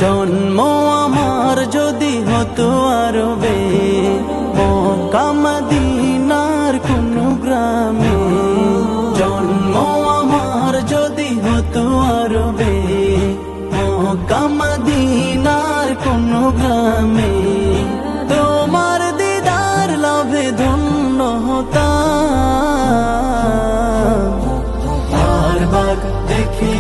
জন্ম আমার যদি হতো আরবে, মক্কা মদিনার কোন গ্রামে। জন্ম আমার যদি হতো আরবে, মক্কা মদিনার কোন গ্রামে। তোমার দিদার লাভে ধন্য হতাম, বারবার দেখি